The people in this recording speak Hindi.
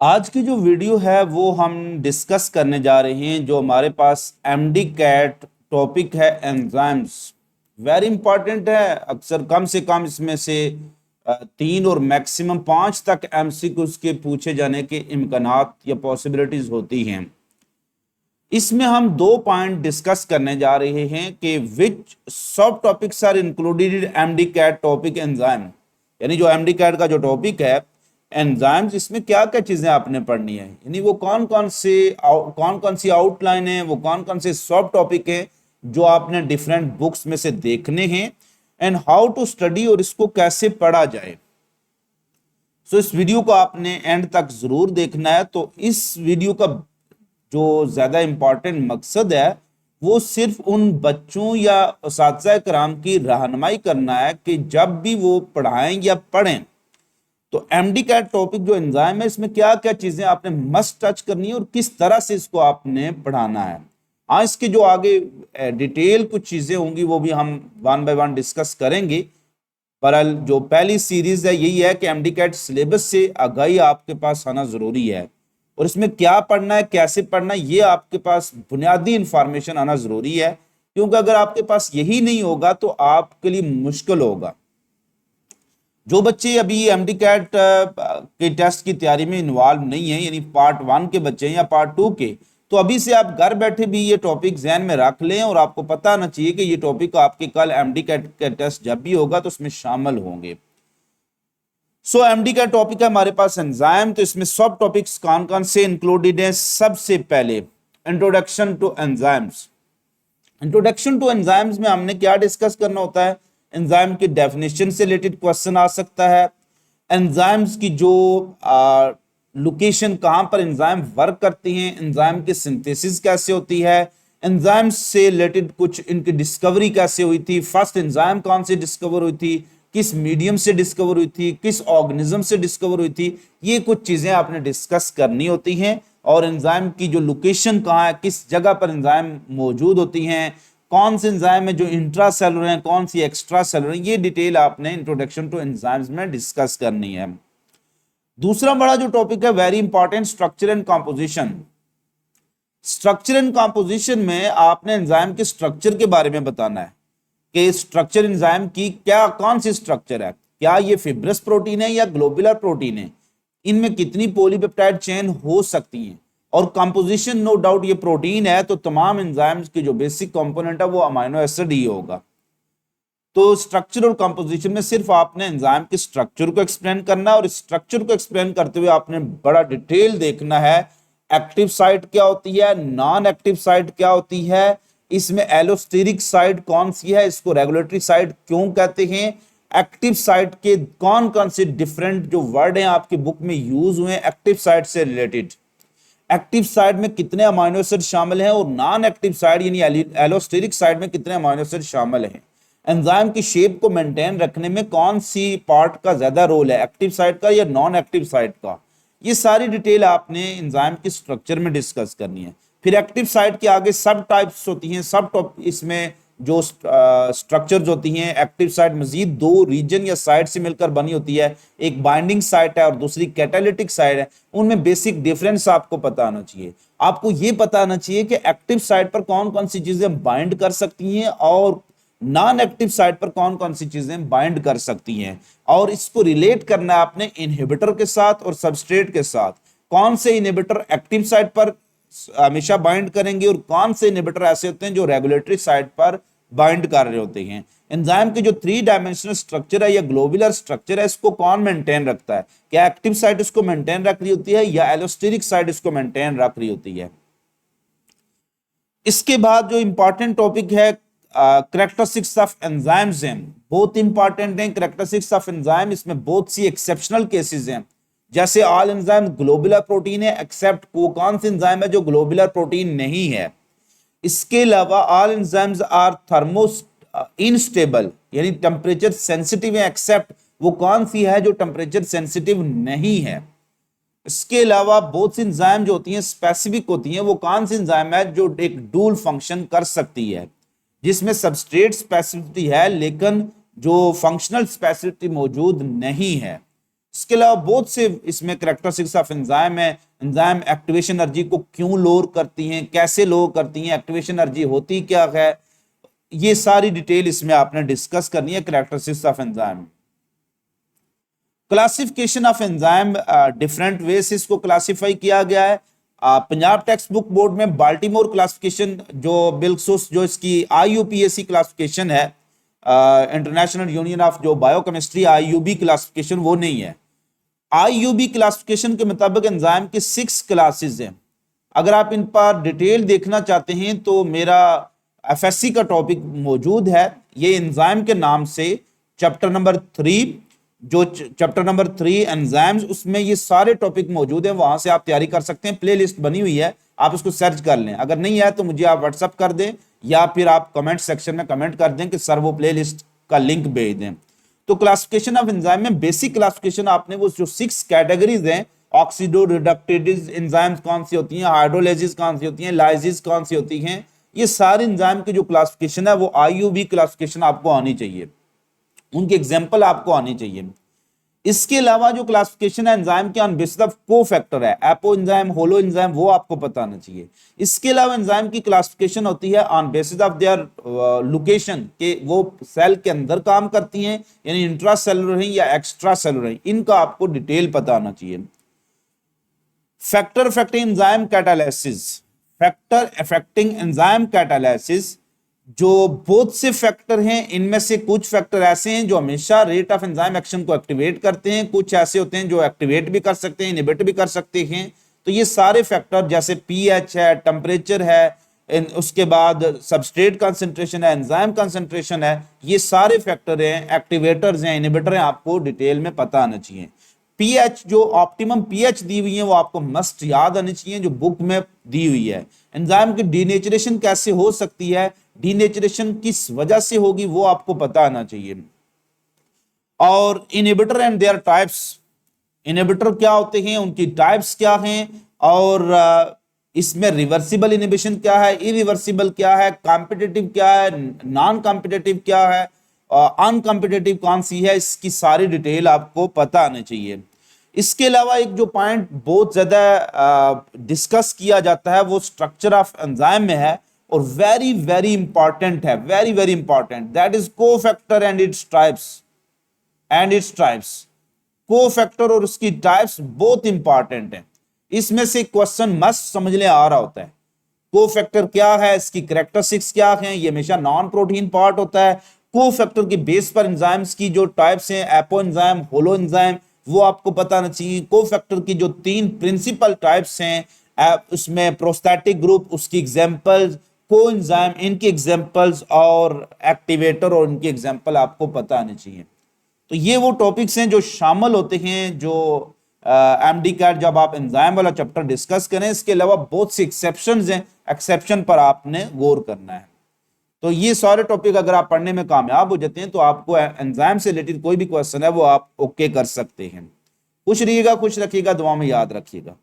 आज की जो वीडियो है वो हम डिस्कस करने जा रहे हैं। जो हमारे पास एमडी कैट टॉपिक है एंजाइम्स, वेरी इंपॉर्टेंट है। अक्सर कम से कम इसमें से 3 और मैक्सिमम 5 तक एमसीक्यूज के पूछे जाने के इम्कानात या पॉसिबिलिटीज होती हैं। इसमें हम 2 पॉइंट डिस्कस करने जा रहे हैं कि विच सब topics are included MD cat topic enzyme, यानी जो एमडी कैट का जो टॉपिक है एंजाइम्स, इसमें क्या क्या चीजें आपने पढ़नी है, यानी वो कौन कौन सी आउटलाइन है, वो कौन कौन से सब टॉपिक है जो आपने डिफरेंट बुक्स में से देखने हैं एंड हाउ टू स्टडी, और इसको कैसे पढ़ा जाए। सो इस वीडियो को आपने एंड तक जरूर देखना है। तो इस वीडियो का जो ज्यादा इंपॉर्टेंट मकसद है वो सिर्फ उन बच्चों या उस्ताद कराम की रहनुमाई करना है कि जब भी वो पढ़ाएं या पढ़ें तो एमडी का टॉपिक जो एंजाइम है इसमें क्या क्या चीजें आपने मस्ट टच करनी है और किस तरह से इसको आपने पढ़ाना है। हाँ, इसके जो आगे डिटेल कुछ चीजें होंगी वो भी हम वन बाय वन डिस्कस करेंगे। पर जो पहली सीरीज है यही है कि एमडी कैट सिलेबस से आगाही आपके पास आना जरूरी है और इसमें क्या पढ़ना है, कैसे पढ़ना है, ये आपके पास बुनियादी इंफॉर्मेशन आना जरूरी है, क्योंकि अगर आपके पास यही नहीं होगा तो आपके लिए मुश्किल होगा। जो बच्चे अभी एमडी कैट के टेस्ट की तैयारी में इन्वॉल्व नहीं है, यानी पार्ट 1 के बच्चे हैं या पार्ट 2 के, तो अभी से आप घर बैठे भी ये टॉपिक जहन में रख लें और आपको पता आना चाहिए कि ये टॉपिक आपके कल एमडी कैट का टेस्ट जब भी होगा तो उसमें शामिल होंगे। सो एमडी का टॉपिक है हमारे पास एंजाइम, तो इसमें सब टॉपिक्स कौन कौन से इंक्लूडेड हैं। सबसे पहले introduction to enzymes. Introduction to enzymes में हमने क्या डिस्कस करना होता है, एंजाइम की डेफिनेशन से रिलेटेड क्वेश्चन आ सकता है, एंजाइम्स की जो लोकेशन कहां पर एंजाइम वर्क करती हैं, एंजाइम की सिंथेसिस कैसे होती है, एंजाइम्स से रिलेटेड कुछ इनकी डिस्कवरी कैसे हुई थी, फर्स्ट एंजाइम कौन से डिस्कवर हुई थी, किस मीडियम से डिस्कवर हुई थी, किस ऑर्गेनिज्म से डिस्कवर हुई थी, ये कुछ चीजें आपने डिस्कस करनी होती हैं। और एंजाइम की जो लोकेशन कहाँ है, किस जगह पर एंजाइम मौजूद होती हैं, कौन से एंजाइम है जो इंट्रा सेलुलर हैं, कौन सी एक्स्ट्रा सेलुलर हैं, ये डिटेल आपने इंट्रोडक्शन टू एंजाइम्स में डिस्कस करनी है। दूसरा बड़ा जो टॉपिक है very important, structure and composition. Structure and composition में आपने एंजाइम के स्ट्रक्चर के बारे में बताना है कि स्ट्रक्चर एंजाइम की क्या कौन सी स्ट्रक्चर है, क्या ये फिब्रस प्रोटीन है या ग्लोबुलर प्रोटीन है, इनमें कितनी पॉलीपेप्टाइड चेन हो सकती हैं, और कंपोजिशन नो डाउट ये प्रोटीन है तो तमाम एंजाइम्स की जो बेसिक कंपोनेंट है वो अमाइनो एसिड ही होगा। तो स्ट्रक्चर और कंपोजिशन में सिर्फ आपने एंजाइम के स्ट्रक्चर को एक्सप्लेन करना है और स्ट्रक्चर को एक्सप्लेन करते हुए आपने बड़ा डिटेल देखना है एक्टिव साइट क्या होती है, नॉन एक्टिव साइट क्या होती है, इसमें एलोस्टेरिक साइट कौन सी है, इसको रेगुलेटरी साइट क्यों कहते हैं, एक्टिव साइट के कौन कौन से डिफरेंट जो वर्ड हैं आपकी बुक में यूज हुए एक्टिव साइट से रिलेटेड, एक्टिव साइट में कितने अमाइनो एसिड शामिल हैं और नॉन एक्टिव साइट यानी एलोस्टेरिक साइट में कितने अमाइनो एसिड शामिल हैं, एंजाइम की शेप को मेंटेन रखने में कौन सी पार्ट का ज्यादा रोल है, एक्टिव साइट का या नॉन एक्टिव साइट का, ये सारी डिटेल आपने एंजाइम के स्ट्रक्चर में डिस्कस करनी है। फिर एक्टिव साइट के आगे सब टाइप्स होती हैं, सब टॉप इसमें जो स्ट्रक्चर्स होती हैं एक्टिव साइट मजीद 2 रीजन या साइट से मिलकर बनी होती है, एक बाइंडिंग साइट है और दूसरी कैटालिटिक साइट है, उनमें बेसिक डिफरेंस आपको पता आना चाहिए। आपको ये पता आना चाहिए कि एक्टिव साइट पर कौन कौन सी चीजें बाइंड कर सकती हैं और नॉन एक्टिव साइट पर कौन कौन सी चीजें बाइंड कर सकती हैं, और इसको रिलेट करना है आपने इनहिबिटर के साथ और सबस्ट्रेट के साथ। कौन से इनहिबिटर एक्टिव साइट पर हमेशा बाइंड करेंगे और कौन से इनहिबिटर ऐसे होते हैं जो रेगुलेटरी साइट पर बाइंड कर रहे होते हैं। एंजाइम के जो 3 डायमेंशनल स्ट्रक्चर है या ग्लोबुलर स्ट्रक्चर है इसको कौन मेंटेन रखता है, क्या एक्टिव साइट इसको मेंटेन रख रही होती है या एलोस्टेरिक साइट इसको मेंटेन रख रही होती है। इसके बाद जो इंपॉर्टेंट टॉपिक है करेक्टरिस्टिक्स ऑफ एंजाइम्स हैं, बहुत इंपॉर्टेंट हैं करेक्टरिस्टिक्स ऑफ एंजाइम। इसमें बहुत सी एक्सेप्शनल केसेस हैं, जैसे ऑल एंजाइम ग्लोबुलर प्रोटीन है एक्सेप्ट वो कौन सी एंजाइम है जो ग्लोबुलर प्रोटीन नहीं है। इसके अलावा all enzymes are thermo instable यानी टेम्परेचर सेंसिटिव है एक्सेप्ट वो कौन सी है जो टेम्परेचर सेंसिटिव नहीं है। इसके अलावा बहुत सी एंजाइम जो होती हैं स्पेसिफिक होती हैं, वो कौन सी एंजाइम है जो एक डुअल फंक्शन कर सकती है, जिसमें सबस्ट्रेट स्पेसिफिसिटी है लेकिन जो फंक्शनल स्पेसिफिसिटी मौजूद नहीं है। इसके अलावा बहुत से इसमें कैरेक्टरिस्टिक्स ऑफ एंजाइम है। एंजाइम एक्टिवेशन एनर्जी को क्यों लोअर करती हैं, कैसे लोअर करती हैं, एक्टिवेशन एनर्जी होती क्या है, ये सारी डिटेल इसमें आपने डिस्कस करनी है characteristics of enzyme. Classification of enzyme, different way से इसको क्लासिफाई किया गया है। पंजाब टेक्स्ट बुक बोर्ड में बाल्टीमोर क्लासिफिकेशन जो बिल्कुल जो इसकी IUPAC क्लासिफिकेशन है, इंटरनेशनल यूनियन ऑफ जो बायोकेमिस्ट्री IUB क्लासिफिकेशन, वो नहीं है। IUB क्लासिफिकेशन के मुताबिक एंजाइम के 6 क्लासेस हैं। अगर आप इन पर डिटेल देखना चाहते हैं तो मेरा FSC का टॉपिक मौजूद है, ये एंजाइम के नाम से चैप्टर नंबर 3, जो चैप्टर नंबर 3 एंजाइम्स, उसमें ये सारे टॉपिक मौजूद हैं, वहां से आप तैयारी कर सकते हैं। प्लेलिस्ट बनी हुई है, आप उसको सर्च कर लें। अगर नहीं है तो मुझे आप व्हाट्सअप कर दें या फिर आप कमेंट सेक्शन में कमेंट कर दें कि सर वो प्लेलिस्ट का लिंक भेज दें। तो क्लासिफिकेशन ऑफ एंजाइम में बेसिक क्लासिफिकेशन आपने वो जो 6 कैटेगरीज हैं, ऑक्सीडो रिडक्टेज एंजाइम्स कौन सी होती हैं, हाइड्रोलाइसिस कौन सी होती हैं, लाइसिस कौन सी होती हैं, ये सारे एंजाइम की जो क्लासिफिकेशन है वो IUB क्लासिफिकेशन आपको आनी चाहिए, उनके एग्जाम्पल आपको आनी चाहिए। इसके अलावा जो क्लासिफिकेशन है एंजाइम के ऑन बेसिस ऑफ कोफैक्टर है, एपो एंजाइम, होलो एंजाइम, वो आपको पता आना चाहिए। इसके अलावा एंजाइम की क्लासिफिकेशन होती है on basis of their location, के वो सेल के अंदर काम करती हैं यानी इंट्रा सेलुलर है या एक्स्ट्रा सेलुलर है, इनका आपको डिटेल पता आना चाहिए। Factor affecting enzyme catalysis, factor affecting enzyme catalysis, जो बहुत से फैक्टर हैं, इनमें से कुछ फैक्टर ऐसे हैं जो हमेशा रेट ऑफ एंजाइम एक्शन को एक्टिवेट करते हैं, कुछ ऐसे होते हैं जो एक्टिवेट भी कर सकते हैं, इनहिबिट भी कर सकते हैं। तो ये सारे फैक्टर जैसे pH है, टेम्परेचर है, उसके बाद सबस्ट्रेट कंसंट्रेशन है, एंजाइम कंसंट्रेशन है, ये सारे फैक्टर हैं, एक्टिवेटर्स हैं, इनहिबिटर हैं, आपको डिटेल में पता आना चाहिए। pH, जो ऑप्टिमम pH दी हुई है वो आपको मस्ट याद आनी चाहिए, जो बुक में दी हुई है। एंजाइम की डीनेचरेशन कैसे हो सकती है, डीनेचरेशन किस वजह से होगी, वो आपको पता आना चाहिए। और inhibitor and there types, inhibitor क्या होते हैं, उनकी टाइप्स क्या हैं, और इसमें रिवर्सिबल इनहिबिशन क्या है, इरिवर्सिबल क्या है, कॉम्पिटिटिव क्या है, नॉन कॉम्पिटिटिव क्या है, अनकॉम्पिटिटिव कौन सी है, इसकी सारी डिटेल आपको पता आनी चाहिए। इसके अलावा एक जो पॉइंट बहुत ज्यादा डिस्कस किया जाता है वो स्ट्रक्चर ऑफ एंजाइम में है और वेरी वेरी इंपॉर्टेंट है, very very important, that is cofactor and its types. Cofactor और उसकी टाइप्स बहुत इंपॉर्टेंट है, इसमें से क्वेश्चन मस्ट समझने आ रहा होता है। कोफैक्टर क्या है, इसकी कैरेक्टरिस्टिक्स क्या हैं, ये हमेशा नॉन प्रोटीन पार्ट होता है। कोफैक्टर की बेस पर एंजाइम्स की जो टाइप्स हैं, एपो एंजाइम, होलो एंजाइम, वो आपको पता होना चाहिए। कोफैक्टर की जो 3 प्रिंसिपल टाइप्स हैं, उसमें प्रोस्थेटिक ग्रुप, उसकी एग्जांपल्स, कोएंजाइम, इनकी एग्जांपल्स, और एक्टिवेटर और इनकी एग्जांपल आपको पता आनी चाहिए। तो ये वो टॉपिक्स हैं जो शामिल होते हैं जो MD कैट जब आप एंजाइम वाला चैप्टर डिस्कस करें। इसके अलावा बहुत से एक्सेप्शंस हैं, एक्सेप्शन पर आपने गौर करना है। तो ये सारे टॉपिक अगर आप पढ़ने में कामयाब हो जाते हैं तो आपको एंजाइम से रिलेटेड कोई भी क्वेश्चन है वो आप ओके कर सकते हैं। खुश रहिएगा, खुश रखिएगा, दुआ में याद रखिएगा।